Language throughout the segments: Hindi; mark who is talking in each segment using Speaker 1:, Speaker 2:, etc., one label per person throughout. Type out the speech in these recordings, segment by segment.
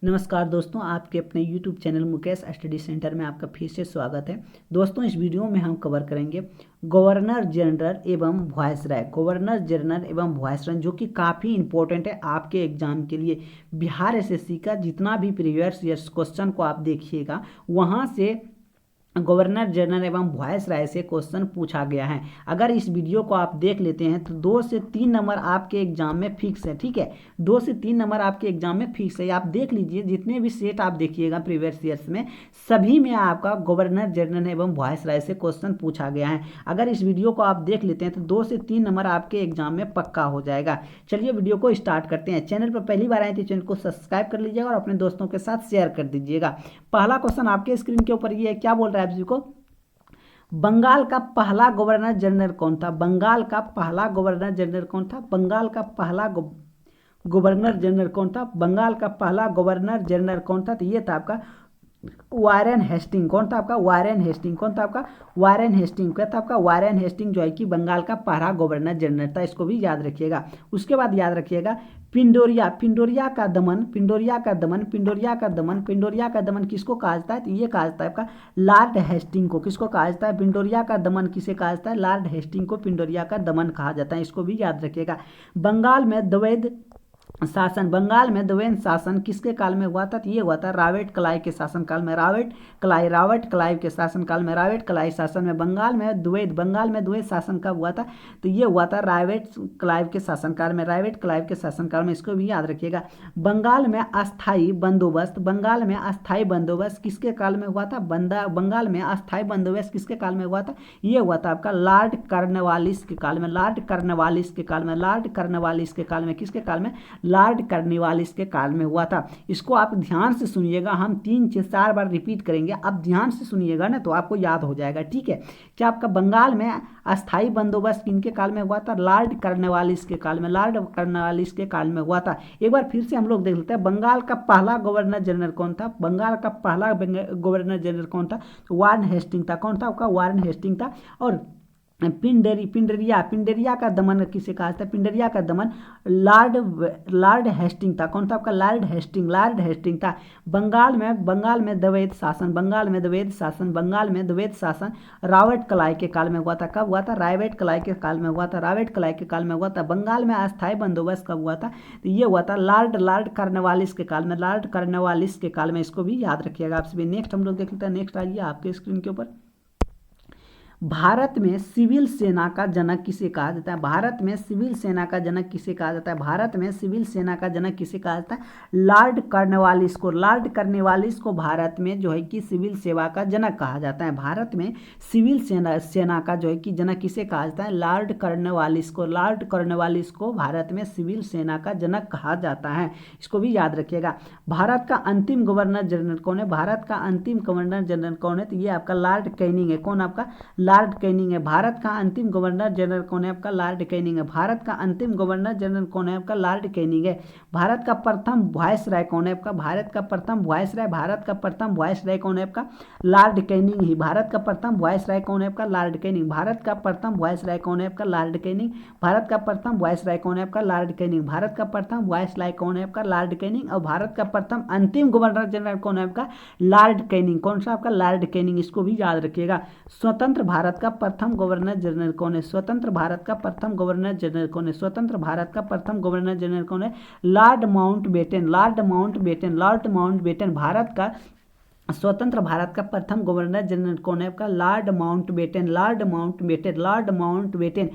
Speaker 1: नमस्कार दोस्तों, आपके अपने YouTube channel Mukesh study centre में आपका फिर से स्वागत है। दोस्तों, इस वीडियो में हम कवर करेंगे गवर्नर जनरल एवं वायसराय। गवर्नर जनरल एवं वायसराय जो कि काफ़ी इंपॉर्टेंट है आपके एग्जाम के लिए। बिहार एसएससी का जितना भी प्रीवियस ईयर्स क्वेश्चन को आप देखिएगा, वहाँ से गवर्नर जनरल एवं वायसराय से क्वेश्चन पूछा गया है। अगर इस वीडियो को आप देख लेते हैं तो 2 से 3 नंबर आपके एग्जाम में फिक्स है। ठीक है, 2 से 3 नंबर आपके एग्जाम में फिक्स है। आप देख लीजिए, जितने भी सेट आप देखिएगा प्रीवियस ईयर्स में, सभी में आपका गवर्नर जनरल एवं वायसराय से क्वेश्चन पूछा गया है। अगर इस वीडियो को आप देख लेते हैं तो 2 से 3 नंबर आपके एग्जाम में पक्का हो जाएगा। चलिए वीडियो को स्टार्ट करते हैं। चैनल पर पहली बार आए तो चैनल को सब्सक्राइब कर लीजिएगा और अपने दोस्तों के साथ शेयर कर दीजिएगा। पहला क्वेश्चन आपके स्क्रीन के ऊपर ये है, क्या बोल रहा है आप जी को? बंगाल का पहला गवर्नर जनरल कौन था? बंगाल का पहला गवर्नर जनरल कौन था? बंगाल का पहला गवर्नर जनरल कौन था? बंगाल का पहला गवर्नर जनरल कौन था? तो ये था आपका वारेन हेस्टिंग। कौन था आपका? Warren Hastings. कौन था आपका? Warren Hastings. क्या था आपका? वारेन हेस्टिंग जो है कि बंगाल का पहला गवर्नर जनरल था। इसको भी याद रखिएगा। उसके बाद याद रखिएगा पिंडोरिया। पिंडोरिया का दमन, पिंडोरिया का दमन, पिंडोरिया का दमन, पिंडोरिया का दमन किसको कहा जाता है? तो ये कहा जाता है आपका लॉर्ड हेस्टिंग को। किसको कहा जाता है? पिंडोरिया का दमन किसे कहा जाता है? लॉर्ड हेस्टिंग को पिंडोरिया का दमन कहा जाता है। इसको भी याद रखिएगा। बंगाल में द्वैध शासन, बंगाल में द्वैध शासन किसके काल में हुआ था? तो ये हुआ था रावेट क्लाइव के शासन काल में। रावेट क्लाइव के शासन काल में, रावेट क्लाइव शासन में बंगाल में द्वैध शासन कब हुआ था? तो ये हुआ था रावेट क्लाइव के शासन काल में, रावेट क्लाइव के शासन काल में। इसको भी याद रखिएगा। बंगाल में अस्थाई बंदोबस्त, बंगाल में अस्थाई बंदोबस्त किसके काल में हुआ था? बंगाल में अस्थाई बंदोबस्त किसके काल में हुआ था? ये हुआ था आपका लॉर्ड कॉर्नवालिस के काल में, लॉर्ड कॉर्नवालिस के काल में, लॉर्ड कॉर्नवालिस के काल में। किसके काल में? लॉर्ड कॉर्नवालिस के काल में हुआ था। इसको आप ध्यान से सुनिएगा, हम 3 से 4 बार रिपीट करेंगे। आप ध्यान से सुनिएगा ना तो आपको याद हो जाएगा। ठीक है, क्या आपका बंगाल में अस्थाई बंदोबस्त किनके काल में हुआ था? लॉर्ड कॉर्नवालिस के काल में, लॉर्ड कॉर्नवालिस के काल में हुआ था। एक बार फिर से हम लोग देख लेते हैं, बंगाल का पहला गवर्नर जनरल कौन था? बंगाल का पहला गवर्नर जनरल कौन था? वारेन हेस्टिंग था। कौन था आपका? वारेन हेस्टिंग था। और पिंडरिया का दमन किसे कहा जाता है? पिंडरिया का दमन लॉर्ड हेस्टिंग था। कौन था आपका? लॉर्ड हेस्टिंग था। बंगाल में द्वैध शासन, बंगाल में द्वैध शासन रावेट क्लाइव के काल में हुआ था। कब हुआ था? रावेट क्लाइव के काल में हुआ था, रावेट क्लाइव के काल में हुआ था। बंगाल में अस्थायी बंदोबस्त कब हुआ था? तो ये हुआ था लॉर्ड कॉर्नवालिस के काल में, लॉर्ड कॉर्नवालिस के काल में। इसको भी याद रखिएगा आप सभी। नेक्स्ट हम लोग देख लेते हैं। नेक्स्ट आइए आपके स्क्रीन के ऊपर। भारत में सिविल सेना का जनक किसे कहा जाता है? भारत में सिविल सेना का जनक किसे कहा जाता है? भारत में सिविल सेना का जनक किसे कहा जाता है? लॉर्ड कॉर्नवालिस को। लॉर्ड कॉर्नवालिस को भारत में जो है कि सिविल सेवा का जनक कहा जाता है। भारत में सिविल सेना का जो है कि जनक किसे कहा जाता है? लॉर्ड कॉर्नवालिस को। लॉर्ड कॉर्नवालिस को भारत में सिविल सेना का जनक कहा जाता है। इसको भी याद रखिएगा। भारत का अंतिम गवर्नर जनरल कौन है? भारत का अंतिम गवर्नर जनरल कौन है? तो ये आपका लॉर्ड कैनिंग है। कौन आपका? लॉर्ड कैनिंग है। भारत का अंतिम गवर्नर जनरल कौन है? आपका लॉर्ड कैनिंग है। भारत का अंतिम गवर्नर जनरल कौन है? आपका लॉर्ड कैनिंग है। भारत का प्रथम वायसराय कौन है? आपका भारत का प्रथम वायसराय, भारत का प्रथम वायसराय कौन है? आपका लॉर्ड कैनिंग ही। भारत का प्रथम वायसराय कौन है? आपका लॉर्ड कैनिंग। भारत का प्रथम वायसराय कौन है? आपका लॉर्ड कैनिंग। भारत का प्रथम वायसराय कौन है? आपका लॉर्ड कैनिंग। भारत का प्रथम वायसराय कौन है? आपका लॉर्ड कैनिंग। और भारत का प्रथम अंतिम गवर्नर जनरल कौन है? आपका लॉर्ड कैनिंग। कौन सा? आपका लॉर्ड कैनिंग। इसको भी याद रखिएगा। स्वतंत्र भारत का प्रथम गवर्नर जनरल कौन है? स्वतंत्र भारत का प्रथम गवर्नर जनरल कौन है? स्वतंत्र भारत का प्रथम गवर्नर जनरल कौन है? Lord Mountbatten. Lord Mountbatten. Lord Mountbatten Bharat का स्वतंत्र भारत का प्रथम गवर्नर जनरल कौन है? आपका Lord Mountbatten. Lord Mountbatten. Lord Mountbatten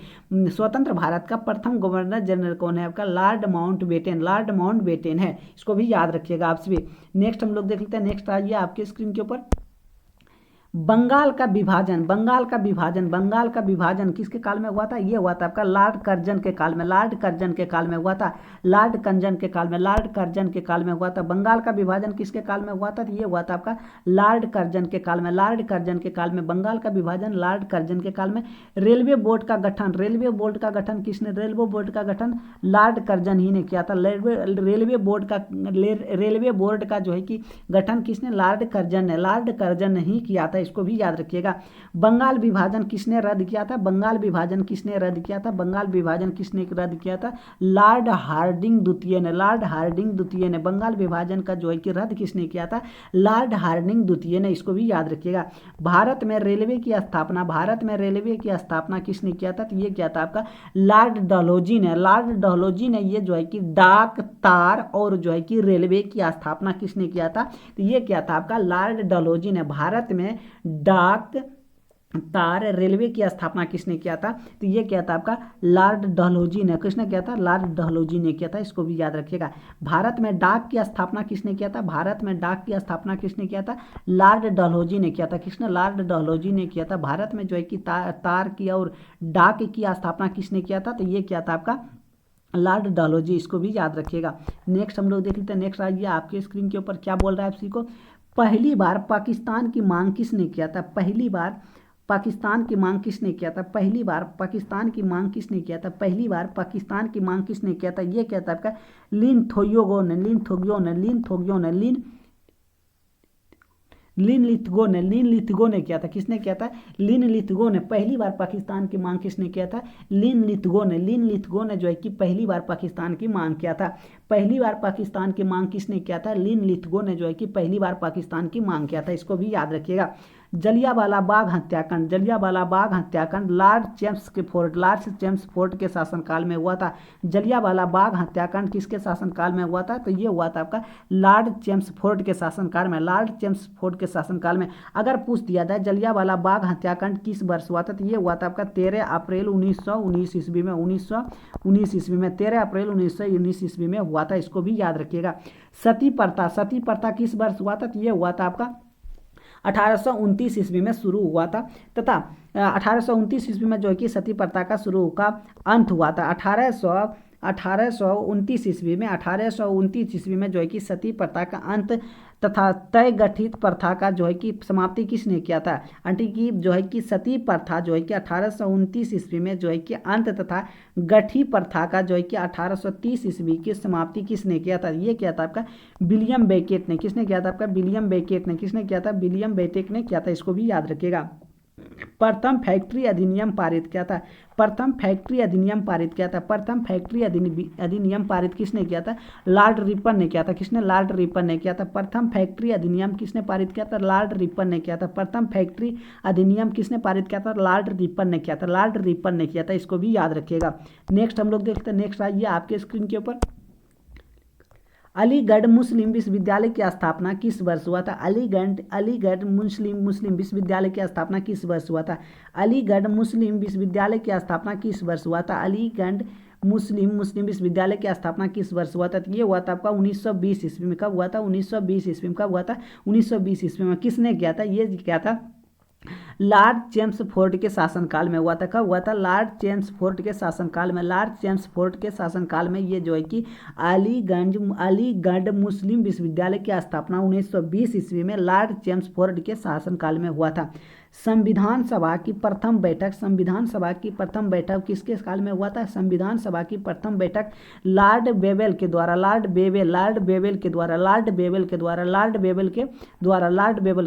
Speaker 1: स्वतंत्र भारत का प्रथम गवर्नर जनरल कौन है? आपका लॉर्ड माउंटबेटन। लॉर्ड माउंटबेटन है। इसको भी याद रखिएगा आप सभी। नेक्स्ट हम लोग देख लेते हैं। नेक्स्ट आइए आपके स्क्रीन के ऊपर। बंगाल का विभाजन, बंगाल का विभाजन किसके काल में हुआ था? ये हुआ था आपका लॉर्ड कर्जन के काल में, लॉर्ड कर्जन के काल में हुआ था। लॉर्ड कर्जन के काल में, लॉर्ड कर्जन के काल में हुआ था। बंगाल का विभाजन किसके काल में हुआ था? ये हुआ था आपका लॉर्ड कर्जन के काल में, लॉर्ड कर्जन के काल में। बंगाल का विभाजन लॉर्ड कर्जन के काल में। रेलवे बोर्ड का गठन, रेलवे बोर्ड का गठन किसने? रेलवे बोर्ड का गठन लॉर्ड कर्जन ही ने किया था। रेलवे बोर्ड का जो है कि गठन किसने? लॉर्ड कर्जन ने, लॉर्ड कर्जन ने ही किया था। था, इसको भी याद रखिएगा। बंगाल विभाजन किसने रद्द किया था? बंगाल विभाजन किसने रद्द किया था? बंगाल विभाजन किसने रद्द किया था? लॉर्ड हार्डिंग द्वितीय ने। लॉर्ड हार्डिंग द्वितीय ने बंगाल विभाजन का जो है कि रद्द किसने किया था? लॉर्ड हार्डिंग द्वितीय ने, इसको भी याद रखिएगा। भारत में रेलवे की स्थापना, भारत में रेलवे की स्थापना किसने किया था? तो ये क्या था आपका? लॉर्ड डलहौजी ने। लॉर्ड डलहौजी ने ये जो है कि डाक, तार और जो है कि रेलवे की स्थापना किसने किया था? तो ये क्या था आपका? लॉर्ड डलहौजी ने। भारत में डाक, तार, रेलवे की स्थापना किसने किया था? तो ये क्या था आपका? लॉर्ड डलहौजी ने। किसने किया था? लॉर्ड डलहौजी ने किया था, इसको भी याद रखिएगा। भारत में डाक की स्थापना किसने किया था? भारत में डाक की स्थापना किसने किया था? लॉर्ड डलहौजी ने किया था। किसने? लॉर्ड डलहौजी ने किया था। भारत में जो है कि तार की और डाक की स्थापना किसने किया था? तो ये क्या था आपका? लॉर्ड डलहौजी, इसको भी याद रखिएगा। नेक्स्ट हम लोग देख लेते हैं। नेक्स्ट आइए, आपके स्क्रीन के ऊपर क्या बोल रहा है आप को? पहली बार पाकिस्तान की मांग किसने किया था? पहली बार पाकिस्तान की मांग किसने किया था? पहली बार पाकिस्तान की मांग किसने किया था? पहली बार पाकिस्तान की मांग किसने किया था? ये क्या था आपका? लिन थोयोगो ने। लिन थोग्यो ने। लिन थोग्यो ने। लिन लिथगो ने। लिन लिथगो ने किया था। किसने किया था? लिन लिथगो ने। पहली बार पाकिस्तान की मांग किसने किया था? लिन लिथगो ने। लिन लिथगो ने जो है कि पहली बार पाकिस्तान की मांग किया था। पहली बार पाकिस्तान की मांग किसने किया था? लिन लिथगो ने जो है कि पहली बार पाकिस्तान की मांग किया था, इसको भी याद रखिएगा। जलियांवाला बाग हत्याकांड। जलियांवाला बाग हत्याकांड लॉर्ड चेम्स्फोर्ड, लॉर्ड चेम्स्फोर्ड के शासनकाल में हुआ था। जलियांवाला बाग हत्याकांड किसके शासनकाल में हुआ था? तो ये हुआ था आपका लॉर्ड चेम्स्फोर्ड के शासनकाल में। लॉर्ड चेम्स्फोर्ड के शासनकाल में। अगर पूछ दिया जाए जलियांवाला बाग हत्याकांड किस वर्ष हुआ था, तो ये हुआ था आपका 13 अप्रैल 1919 ईस्वी में। 1919 ईस्वी में, 13 अप्रैल 1919 ईस्वी में हुआ था, इसको भी याद रखिएगा। सती प्रथा, सती प्रथा किस वर्ष हुआ था? तो ये हुआ था आपका 1829 ईस्वी में शुरू हुआ था, तथा 1829 ईस्वी में जो है कि सती प्रथा का शुरू का अंत हुआ था। 1829 ईस्वी में, 1829 ईस्वी में जो है कि सती प्रथा का अंत तथा तय गठित प्रथा का जो है कि समाप्ति किसने किया था? आंटी की जो है कि सती प्रथा जो है कि 1829 ईस्वी में जो है कि अंत तथा गठित प्रथा का जो है कि 1830 ईस्वी की समाप्ति किसने किया था? ये क्या था आपका? विलियम बेकेट ने। किसने किया था आपका? विलियम बेकेट ने। किसने किया था? विलियम बेकेट ने किया था, इसको भी याद रखिएगा। प्रथम फैक्ट्री अधिनियम पारित किया था। प्रथम फैक्ट्री अधिनियम पारित किया था। प्रथम फैक्ट्री अधिनियम पारित किसने किया था? लॉर्ड रिपन ने किया था। किसने? लॉर्ड रिपन ने किया था। प्रथम फैक्ट्री अधिनियम किसने पारित किया था? लॉर्ड रिपन ने किया था। प्रथम फैक्ट्री अधिनियम किसने पारित किया था? लॉर्ड रिपन ने किया था। लॉर्ड रिपन ने किया था, इसको भी याद रखिएगा। नेक्स्ट हम लोग देखते हैं। नेक्स्ट आइए आपके स्क्रीन के ऊपर। अलीगढ़ मुस्लिम विश्वविद्यालय की स्थापना किस वर्ष हुआ था? अलीगढ़ मुस्लिम विश्वविद्यालय की स्थापना किस वर्ष हुआ था? अलीगढ़ मुस्लिम विश्वविद्यालय की स्थापना किस वर्ष हुआ था? अलीगढ़ मुस्लिम विश्वविद्यालय की स्थापना किस वर्ष हुआ था? ये हुआ था आपका 1920 ईस्वी में। कब हुआ था? 1920 ईस्वी में। कब हुआ था? 1920 ईस्वी में। किसने किया था? ये क्या था? लॉर्ड चेम्स्फोर्ड के शासनकाल में हुआ था। कब हुआ था? लॉर्ड चेम्स्फोर्ड के शासनकाल में। लॉर्ड चेम्स्फोर्ड के शासनकाल में ये जो है कि अलीगढ़ मुस्लिम विश्वविद्यालय की स्थापना 1920 ईस्वी में लॉर्ड चेम्स्फोर्ड के शासनकाल में हुआ था। संविधान सभा की प्रथम बैठक, संविधान सभा की प्रथम बैठक किसके काल में हुआ था? संविधान सभा की प्रथम बैठक लॉर्ड बेवेल के द्वारा, लॉर्ड बेवेल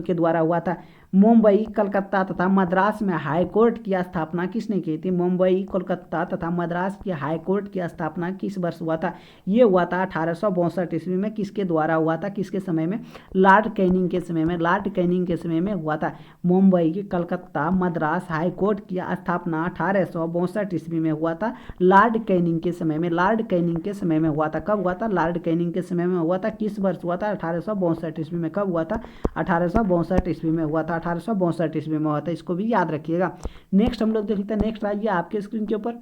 Speaker 1: के द्वारा हुआ था। मुंबई, कलकत्ता तथा मद्रास में हाई कोर्ट की स्थापना किसने की थी? मुंबई, कोलकाता तथा मद्रास की हाई कोर्ट की स्थापना किस वर्ष हुआ था? ये हुआ था 1862 ईस्वी में। किसके द्वारा हुआ था? किसके समय में? लॉर्ड कैनिंग के समय में। लॉर्ड कैनिंग के समय में हुआ था। मुंबई, कलकत्ता, मद्रास हाई कोर्ट की स्थापना 1862 ईस्वी में हुआ था, लॉर्ड कैनिंग के समय में। लॉर्ड कैनिंग के समय में हुआ था। कब हुआ था? लॉर्ड कैनिंग के समय में हुआ था। किस वर्ष हुआ था? 1862 ईस्वी में। कब हुआ था? 1862 ईस्वी में हुआ था। 1862 ईस्वी में हुआ था, इसको भी याद रखिएगा। नेक्स्ट हम लोग देखते हैं। नेक्स्ट आइए आपके स्क्रीन के ऊपर।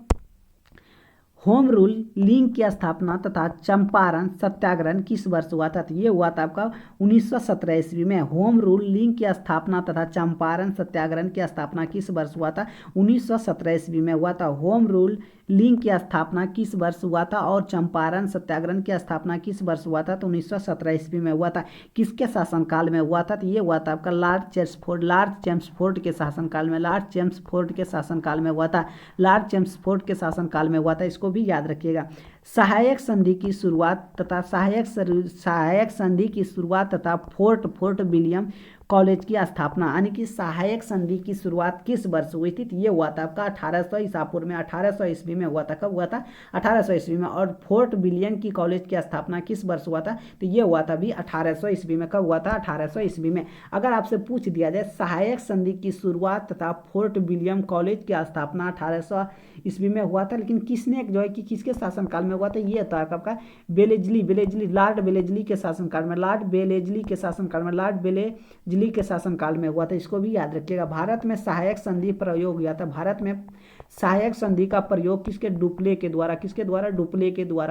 Speaker 1: होम रूल लीग की स्थापना तथा चंपारण सत्याग्रह किस वर्ष हुआ था? तो ये हुआ था आपका 1917 ईस्वी में। होम रूल लीग की स्थापना तथा चंपारण सत्याग्रह की स्थापना किस वर्ष हुआ था? 1917 ईस्वी में हुआ था। होम रूल लीग की स्थापना किस वर्ष हुआ था और चंपारण सत्याग्रह की स्थापना किस वर्ष हुआ था? तो 1917 ईस्वी में हुआ था। किसके शासनकाल में हुआ था? तो ये हुआ था आपका लॉर्ड चेम्स्फोर्ड के शासनकाल में। लॉर्ड चेम्स्फोर्ड के शासनकाल में हुआ था। लॉर्ड चेम्स्फोर्ड के शासनकाल में हुआ था, इसको भी याद रखिएगा। सहायक संधि की शुरुआत तथा सहायक संधि की शुरुआत तथा फोर्ट विलियम कॉलेज की स्थापना, यानी कि सहायक संधि की शुरुआत किस वर्ष हुई थी? तो ये हुआ था आपका 1800 ईसा पूर्व में, 1800 ईस्वी में हुआ था। कब हुआ था? 1800 ईस्वी में। और फोर्ट विलियम की कॉलेज की स्थापना किस वर्ष हुआ था? तो ये हुआ था भी 1800 ईस्वी में। कब हुआ था? 1800 ईस्वी में। अगर आपसे पूछ दिया जाए सहायक संधि की शुरुआत तथा फोर्ट विलियम कॉलेज की स्थापना 1800 ईस्वी में हुआ था, लेकिन किसने जो है कि किसके शासनकाल में हुआ था? ये था आपका बेलेजली लॉर्ड बेलेजली के शासनकाल में, लॉर्ड बेलेजली के शासनकाल में हुआ था। इसको भी याद रखिएगा। भारत में सहायक संधि प्रयोग हुआ था। भारत में सहायक संधि का प्रयोग डुप्ले के द्वारा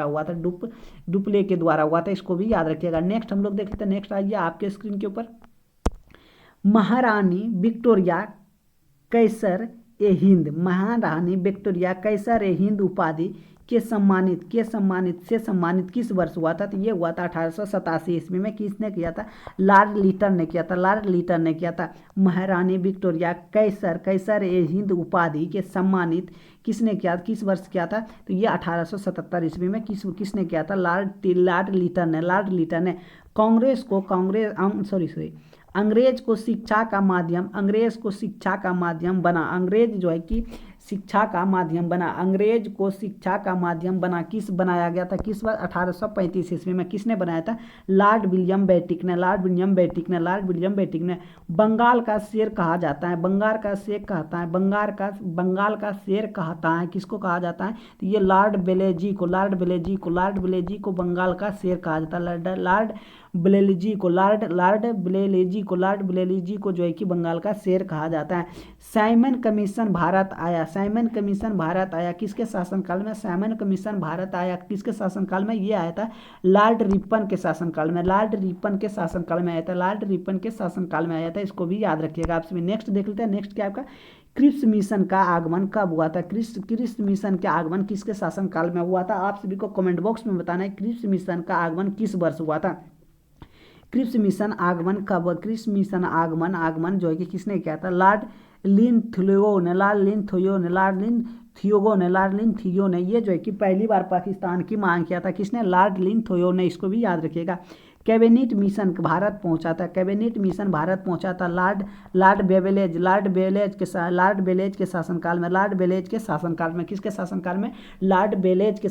Speaker 1: हुआ था। डुप्ले के द्वारा हुआ था। इसको भी याद रखिएगा। नेक्स्ट हम लोग देख लेते हैं। नेक्स्ट आइए आपके स्क्रीन के ऊपर। महारानी विक्टोरिया कैसर ए हिंद, महारानी विक्टोरिया कैसर ए हिंद उपाधि के सम्मानित किस वर्ष हुआ था? तो ये हुआ था 1887 ईस्वी में। किसने किया था? लॉर्ड लिटन ने किया था। महारानी विक्टोरिया कैसर ए हिंद उपाधि के सम्मानित किसने किया? किस वर्ष किया था? तो ये 1877 ईस्वी में। किसने किया था? लॉर्ड लिटन ने कांग्रेस को अंग्रेज को शिक्षा का माध्यम बना। अंग्रेज जो है कि शिक्षा का माध्यम बना। अंग्रेज को शिक्षा का माध्यम बना किस बनाया गया था? किस वर्ष? 1835 ईस्वी में। किसने बनाया था? लॉर्ड विलियम बेटिक ने। बंगाल का शेर कहा जाता है। बंगाल का शेर कहता है। किसको कहा जाता है? तो ये लॉर्ड बेलेजी को बंगाल का शेर कहा जाता है। लॉर्ड ब्लेलेजी को जो है कि बंगाल का शेर कहा जाता है। साइमन कमीशन भारत आया किसके शासनकाल में? साइमन कमीशन भारत आया किसके शासनकाल में? ये आया था लॉर्ड रिपन के शासनकाल में। आया था। इसको भी याद रखिएगा। आपसे नेक्स्ट देख लेते हैं। नेक्स्ट क्या आपका? क्रिप्स मिशन का आगमन कब हुआ था? क्रिप्स मिशन का आगमन किसके शासनकाल में हुआ था? आप सभी को कमेंट बॉक्स में बताना है क्रिप्स मिशन का आगमन किस वर्ष हुआ था। क्रिप्स मिशन आगमन जो है कि किसने किया था? लॉर्ड लिन थियो ने ये जो है कि पहली बार पाकिस्तान की मांग किया था। किसने? लॉर्ड लिन थियो ने। इसको भी याद रखिएगा। कैबिनेट मिशन भारत पहुंचा था। लॉर्ड बेलेज के शासनकाल में। किसके शासनकाल में? लॉर्ड बेलेज के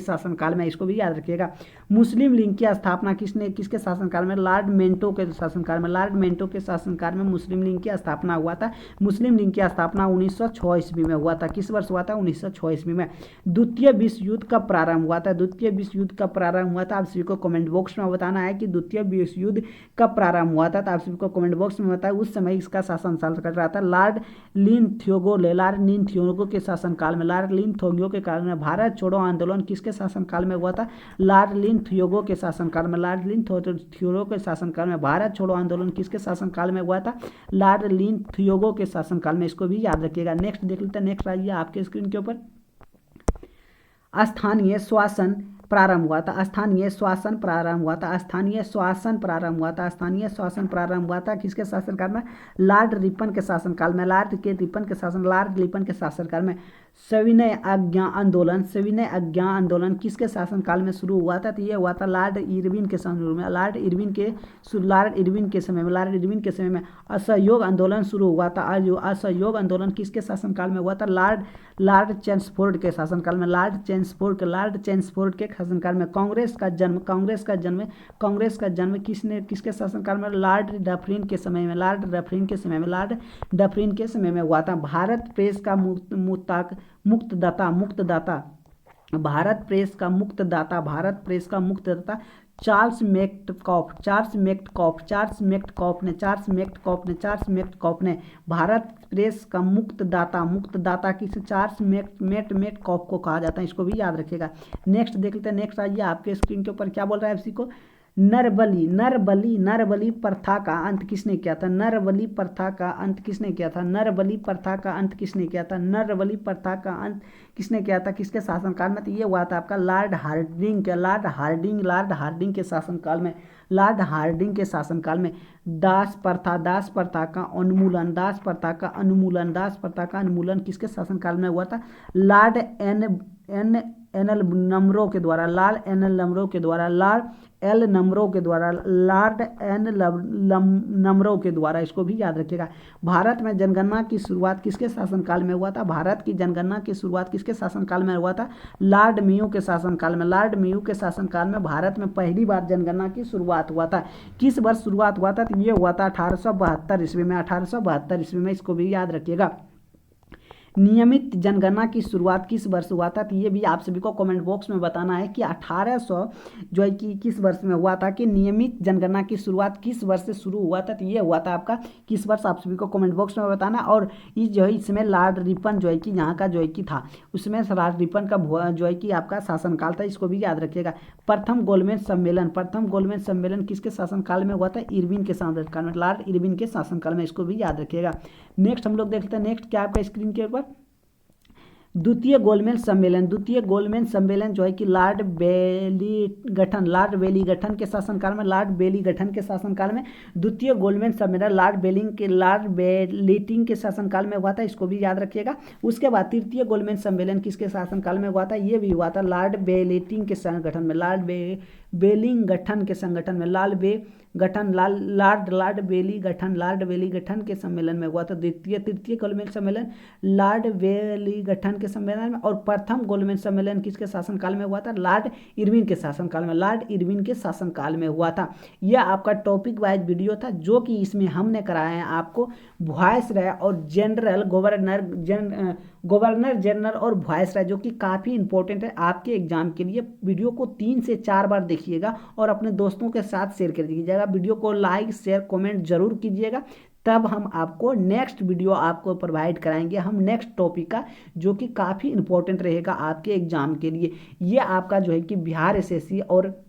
Speaker 1: शासनकाल में। इसको भी याद रखिएगा। मुस्लिम लीग की स्थापना किसके शासनकाल में? लॉर्ड मेंटो के शासनकाल में मुस्लिम लीग की स्थापना हुआ था। मुस्लिम लीग की स्थापना 1906 ईस्वी में हुआ था। किस वर्ष हुआ था? 1906 ईस्वी में। द्वितीय विश्व युद्ध कब प्रारंभ हुआ था? आप सभी को कमेंट बॉक्स में बताना है कि द्वितीय विश्व युद्ध कब प्रारंभ हुआ था। तो आप सभी को कमेंट बॉक्स में बताया। उस समय इसका शासन कर रहा था लॉर्ड लिन थियोगो के शासनकाल में। के काल में। भारत छोड़ो आंदोलन किसके शासनकाल में हुआ था? लॉर्ड लिन थियोगो के शासनकाल में। भारत छोड़ो आंदोलन किसके शासनकाल में हुआ था? लॉर्ड लिन थियोगो के शासनकाल में। इसको भी याद रखिएगा। नेक्स्ट देख लेते हैं। नेक्स्ट आइए आपके स्क्रीन के ऊपर। स्थानीय शासन प्रारंभ हुआ था। किसके शासनकाल में? लॉर्ड रिपन के शासनकाल में। लॉर्ड रिपन के शासनकाल में। सविनय आज्ञा आंदोलन किसके शासनकाल में शुरू हुआ था? तो ये हुआ था लॉर्ड इरविन के समय में। लॉर्ड इरविन के समय में असहयोग आंदोलन शुरू हुआ था। असहयोग आंदोलन किसके शासनकाल में हुआ था? लॉर्ड चेम्सफोर्ड के शासनकाल में। लॉर्ड चेम्सफोर्ड के शासनकाल में। कांग्रेस का जन्म किसके शासनकाल में? लॉर्ड डफरिन के समय में हुआ था। भारत प्रेस का मुक्तदाता चार्ल्स मेक्टकॉफ ने भारत प्रेस का मुक्तदाता किसे? चार्ल्स मेक्टकॉफ को कहा जाता है। इसको भी याद रखिएगा। नेक्स्ट देख लेते हैं। नेक्स्ट आइए आपके स्क्रीन के ऊपर क्या बोल रहा है इसी को? नरबली प्रथा का अंत किसने किया था? नरबली प्रथा का अंत किसने किया था? नरबली प्रथा का अंत किसने किया था? नरबली प्रथा का अंत किसने किया था? किसके शासनकाल में? तो ये हुआ था आपका लॉर्ड हार्डिंग के शासनकाल में। लॉर्ड हार्डिंग के शासनकाल में दास प्रथा का उन्मूलन किसके शासनकाल में हुआ था? लॉर्ड एन एल नमरो के द्वारा। लॉर्ड एन नमरो के द्वारा, इसको भी याद रखिएगा। भारत में जनगणना की शुरुआत किसके शासनकाल में हुआ था? भारत की जनगणना की शुरुआत किसके शासनकाल में हुआ था? लॉर्ड मेयो के शासनकाल में। लॉर्ड मेयो के शासनकाल में भारत में पहली बार जनगणना की शुरुआत हुआ था। किस वर्ष शुरुआत हुआ था? तो ये हुआ था 1872 ईस्वी में। 1872 ईस्वी में, इसको भी याद रखिएगा। नियमित जनगणना की शुरुआत किस वर्ष हुआ था? तो ये भी आप सभी को कमेंट बॉक्स में बताना है कि 1800 जो है कि किस वर्ष में हुआ था, कि नियमित जनगणना की शुरुआत किस वर्ष से शुरू हुआ था? तो ये हुआ था आपका किस वर्ष, आप सभी को कमेंट बॉक्स में बताना। और इस जो है इसमें लॉर्ड रिपन जो है कि यहाँ का जो है कि था, उसमें लॉर्ड रिपन का जो है कि आपका शासनकाल था, इसको भी याद रखिएगा। प्रथम गोलमेज सम्मेलन किसके शासनकाल में हुआ था? इरविन के शासनकाल में, लॉर्ड इरविन के शासनकाल में, इसको भी याद रखिएगा। नेक्स्ट हम लोग देखते हैं, नेक्स्ट क्या आपका स्क्रीन के ऊपर द्वितीय गोलमेज सम्मेलन जो है कि लॉर्ड बेलीगठन के शासनकाल में, द्वितीय गोलमेज सम्मेलन लॉर्ड बेलिटिंग के शासनकाल में हुआ था, इसको भी याद रखिएगा। उसके बाद तृतीय गोलमेज सम्मेलन किसके शासनकाल में हुआ था? ये भी हुआ था लॉर्ड बेलिटिंग के संगठन में, लॉर्ड बेलिंगटन के संगठन में, लॉर्ड बेलीगठन के सम्मेलन में हुआ था तृतीय गोलमेज सम्मेलन लॉर्ड बेलीगठन के सम्मेलन में। और प्रथम गोलमेज सम्मेलन किसके शासनकाल में हुआ था? लॉर्ड इरविन के शासनकाल में हुआ था। यह आपका टॉपिक वाइज वीडियो था, जो कि इसमें हमने कराया है आपको वायसराय और गवर्नर जनरल और वायसराय, जो कि काफ़ी इंपॉर्टेंट है आपके एग्जाम के लिए। वीडियो को 3 से 4 बार देखिएगा और अपने दोस्तों के साथ शेयर कर दीजिएगा। वीडियो को लाइक शेयर कमेंट जरूर कीजिएगा, तब हम आपको नेक्स्ट वीडियो आपको प्रोवाइड कराएंगे हम नेक्स्ट टॉपिक का, जो कि काफ़ी इंपॉर्टेंट रहेगा आपके एग्जाम के लिए। ये आपका जो है कि बिहार एसएससी और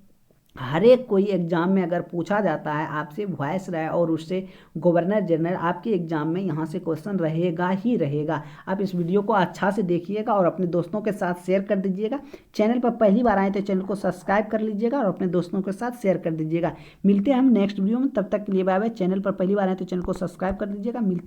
Speaker 1: हर एक कोई एग्जाम में अगर पूछा जाता है आपसे वायसराय और उससे गवर्नर जनरल, आपके एग्जाम में यहाँ से क्वेश्चन रहेगा ही रहेगा। आप इस वीडियो को अच्छा से देखिएगा और अपने दोस्तों के साथ शेयर कर दीजिएगा। चैनल पर पहली बार आए तो चैनल को सब्सक्राइब कर लीजिएगा और अपने दोस्तों के साथ शेयर कर दीजिएगा। मिलते हैं हम नेक्स्ट वीडियो में, तब तक के लिए बाय बाय। चैनल पर पहली बार आए तो चैनल को सब्सक्राइब कर दीजिएगा। मिलते